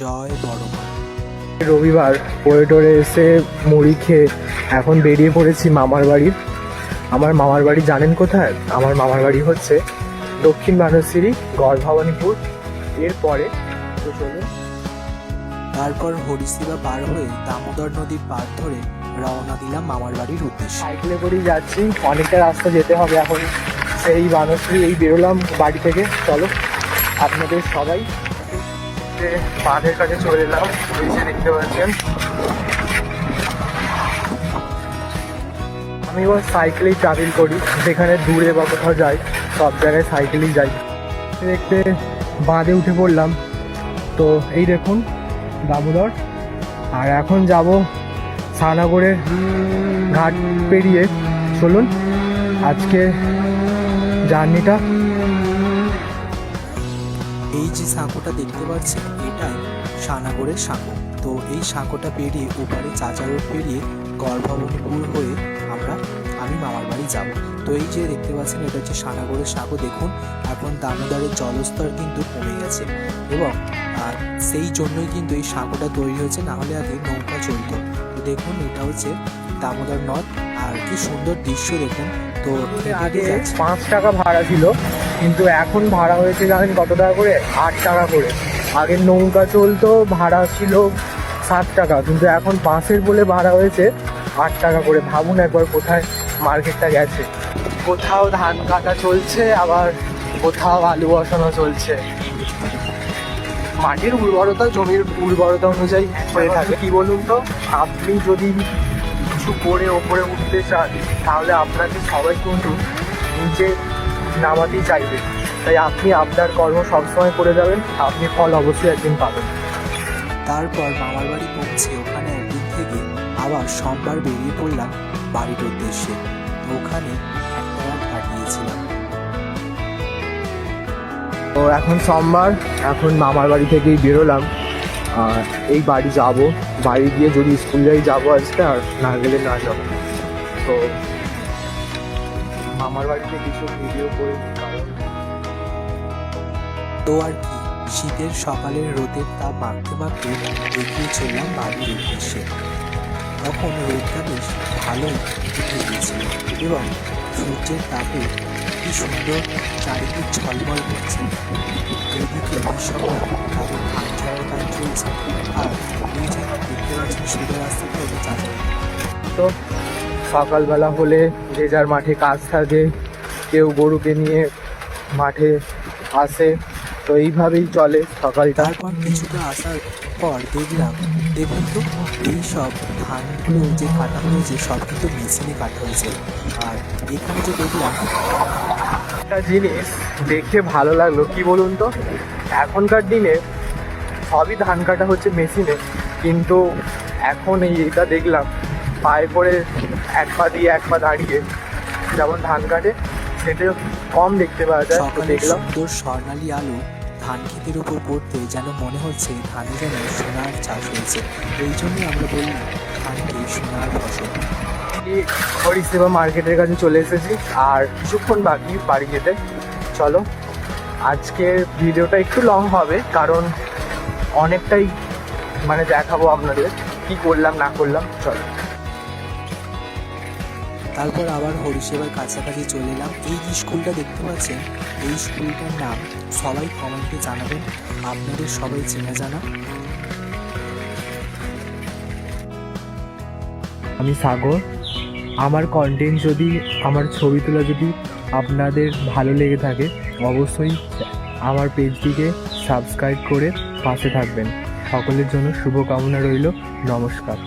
জয় বড় মা। রবিবার পরে এসে মুড়ি খেয়ে এখন বেরিয়ে পড়েছি মামার বাড়ি। আমার মামার বাড়ি জানেন কোথায়? আমার মামার বাড়ি হচ্ছে দক্ষিণ বানরসিরি, গড় ভবানীপুর। এরপরে তো চলুন। তারপর হরিশিবা পার হয়ে দামোদর নদীর পার ধরে রওনা দিলাম মামার বাড়ির উদ্দেশ্যে। সাইকেলে করেই যাচ্ছি, অনেকটা রাস্তা যেতে হবে এখন। সেই বানরসিরি এই বেরোলাম বাড়ি থেকে। চলো আপনাদের সবাই বাঁধের কাছে চলে এলাম। নিচে দেখতে পাচ্ছেন আমি এবার সাইকেলেই ট্রাভেল করি, যেখানে দূরে বা কোথাও যাই সব জায়গায় সাইকেলেই যাই। দেখতে বাঁধে উঠে পড়লাম। তো এই দেখুন দামোদর। আর এখন যাব সানাগড়ের ঘাট পেরিয়ে। চলুন আজকে জার্নিটা। এই যে সাঁকোটা দেখতে পাচ্ছেন এটাই সানাগড়ের সাঁকো। তো এই সাঁকোটা পেরিয়ে ওপারে চাচা রোড পেরিয়ে গড় ভবানীপুর হয়ে আমি মামার বাড়ি যাব। তো এই যে দেখতে পাচ্ছেন এটা হচ্ছে সানাগড়ের সাঁকো। দেখুন এখন দামোদরের জলস্তর কিন্তু কমে গেছে এবং সেই জন্যই কিন্তু এই সাঁকোটা তৈরি হয়েছে, না হলে আগে নৌকা চলতো। তো দেখুন এটা হচ্ছে দামোদর নদ, আর কি সুন্দর দৃশ্য দেখুন। তো আগে 5 টাকা ভাড়া ছিল, কিন্তু এখন ভাড়া হয়েছে জানেন কত টাকা করে? 8 টাকা করে। আগে নৌকা চলতো, ভাড়া ছিল 7 টাকা, কিন্তু এখন বাসের বলে ভাড়া হয়েছে 8 টাকা করে। ভাবুন একবার কোথায় মার্কেটটা গেছে। কোথাও ধান কাটা চলছে, আবার কোথাও আলু বসানো চলছে। মাটির উর্বরতা জমির উর্বরতা অনুযায়ী হয়ে থাকে। কি বলুন তো, আপনি যদি কিছু করে ওপরে উঠতে চান তাহলে আপনাকে সবাই কিন্তু নিচে নামাতেই চাইবে। তাই আপনি আপনার কর্ম সবসময় করে যাবেন, আপনি ফল অবশ্যই একদিন পাবেন। তারপর মামার বাড়ি পৌঁছে ওখানে একদিন থেকে আবার সোমবার বেরিয়ে পড়লাম বাড়ির উদ্দেশ্যে। তো ওখানে একটা রাত কাটিয়েছিলাম। তো এখন সোমবার, এখন মামার বাড়ি থেকেই বেরোলাম। আর এই বাড়ি যাব, বাড়ি গিয়ে যদি স্কুল যাই যাবো আজকে, আর না গেলে না যাবো। তো মামার বাড়িতে কিছু ভিডিও করে কারণ তো আর কি, শীতের সকালের রোদের তাপ মাখতে মাখতে এগিয়ে চললাম বাড়ির উদ্দেশ্যে। তখন রোদটা বেশ ভালোই উঠে গিয়েছিল এবং সূর্যের তাপে কি সুন্দর চারিদিক ঝলমল করছে। এদিকে কৃষকরা তাদের ধান ঝাড়ার কাজ চলছে, আর এই যে দেখতে পাচ্ছেন সোজা রাস্তাটা ওটা চাষে। তো সকালবেলা হলে যে যার মাঠে কাজ থাকে, কেউ গরুকে নিয়ে মাঠে আসে। তো এইভাবেই চলে সকালটা। তারপর কিছুটা আসার পর দেখুন তো এই সব ধানগুলো যে কাটা হয়েছে সব কিন্তু মেশিনে কাটা হয়েছে। আর এখানে যে দেখলাম একটা জিনিস দেখে ভালো লাগলো, কি বলুন তো, এখনকার দিনে সবই ধান কাটা হচ্ছে মেশিনে, কিন্তু এখন এটা দেখলাম পায়ে করে এক পা দিয়ে এক পা দাঁড়িয়ে যেমন ধান কাটে, সেটা কম দেখতে পাওয়া যায়। তো সকালে দেখলাম সুন্দর স্বর্ণালী আলো ধান ক্ষেতের উপর পড়তে যেন মনে হচ্ছে ধানে যেন সোনার চাষ হয়েছে। এই জন্যই আমরা বলি ধানকে সোনার ফসল। হরিসেবা মার্কেটের কাছে চলে এসেছি, আর কিছুক্ষণ বাকি বাড়ি যেতে। চলো আজকের ভিডিওটা একটু লং হবে, কারণ অনেকটাই দেখাবো আপনাদের কি করলাম না করলাম। চলো। তারপর আবার হরিসেবার কাছাকাছি চলে এলাম। এই যে স্কুলটা দেখতে পাচ্ছেন, এই স্কুলটার নাম সবাই কমেন্টে জানাবেন, আপনাদের সবাই চেনা জানা। আমি সাগর। আমার কন্টেন্ট যদি, আমার ছবি তোলা যদি আপনাদের ভালো লেগে থাকে, অবশ্যই আমার পেজটিকে সাবস্ক্রাইব করে পাশে থাকবেন। সকলের জন্য শুভকামনা রইল। নমস্কার।